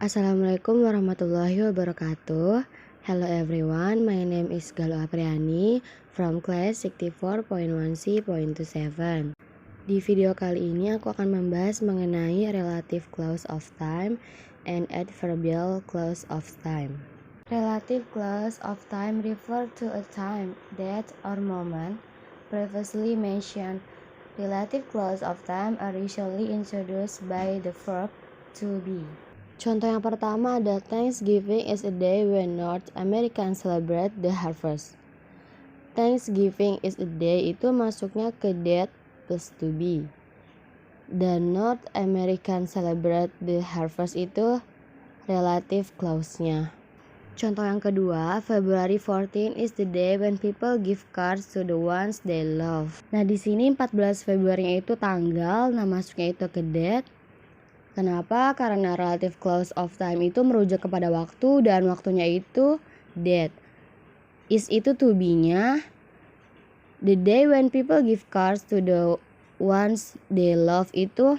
Assalamualaikum warahmatullahi wabarakatuh. Hello everyone, my name is Galuh Apriani from class 64.1C.27. Di video kali ini aku akan membahas mengenai relative clause of time and adverbial clause of time. Relative clause of time refer to a time, date, or moment previously mentioned. Relative clause of time are usually introduced by the verb to be. Contoh yang pertama ada Thanksgiving is a day when North Americans celebrate the harvest. Thanksgiving is a day itu masuknya ke date plus to be. Dan North American celebrate the harvest itu relative clause-nya. Contoh yang kedua, February 14 is the day when people give cards to the ones they love. Nah, di sini 14 Februari itu tanggal, nah masuknya itu ke date. Kenapa? Karena relative clause of time itu merujuk kepada waktu dan waktunya itu date. Is itu to be-nya. The day when people give cards to the ones they love itu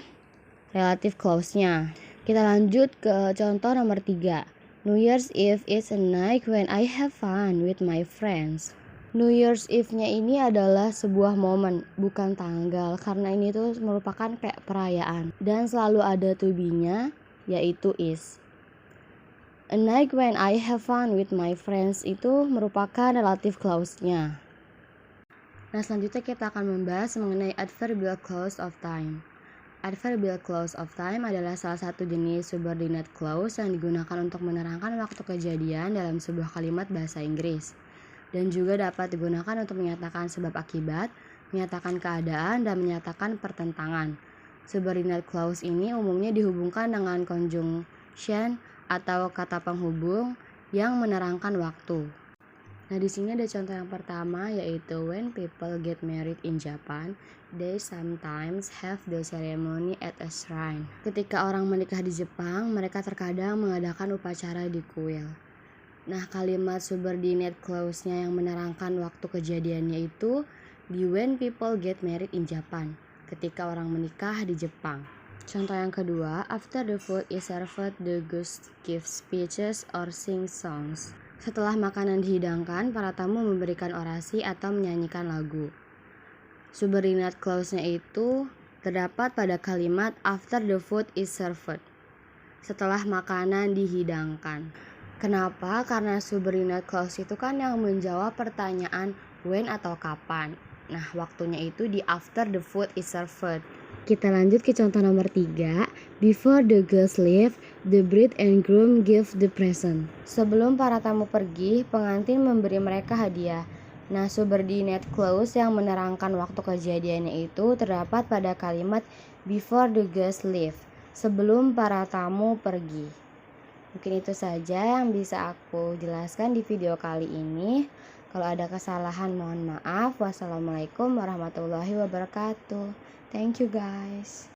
relative clause-nya. Kita lanjut ke contoh nomor 3. New Year's Eve is a night when I have fun with my friends. New Year's Eve-nya ini adalah sebuah momen, bukan tanggal, karena ini tuh merupakan kayak perayaan. Dan selalu ada to be-nya, yaitu is. A night when I have fun with my friends itu merupakan relative clause-nya. Nah, selanjutnya kita akan membahas mengenai adverbial clause of time. Adverbial clause of time adalah salah satu jenis subordinate clause yang digunakan untuk menerangkan waktu kejadian dalam sebuah kalimat bahasa Inggris. Dan juga dapat digunakan untuk menyatakan sebab akibat, menyatakan keadaan, dan menyatakan pertentangan. Subordinate clause ini umumnya dihubungkan dengan conjunction atau kata penghubung yang menerangkan waktu. Nah, di sini ada contoh yang pertama yaitu when people get married in Japan, they sometimes have the ceremony at a shrine. Ketika orang menikah di Jepang, mereka terkadang mengadakan upacara di kuil. Nah, kalimat subordinate clause-nya yang menerangkan waktu kejadiannya itu di when people get married in Japan, ketika orang menikah di Jepang. Contoh yang kedua, after the food is served, the guests give speeches or sing songs. Setelah makanan dihidangkan, para tamu memberikan orasi atau menyanyikan lagu. Subordinate clause-nya itu terdapat pada kalimat after the food is served, setelah makanan dihidangkan. Kenapa? Karena subordinate clause itu kan yang menjawab pertanyaan when atau kapan. Nah, waktunya itu di after the food is served. Kita lanjut ke contoh nomor 3. Before the guests leave, the bride and groom give the present. Sebelum para tamu pergi, pengantin memberi mereka hadiah. Nah, subordinate clause yang menerangkan waktu kejadiannya itu terdapat pada kalimat before the guests leave, sebelum para tamu pergi. Mungkin itu saja yang bisa aku jelaskan di video kali ini. Kalau ada kesalahan mohon maaf. Wassalamualaikum warahmatullahi wabarakatuh. Thank you guys.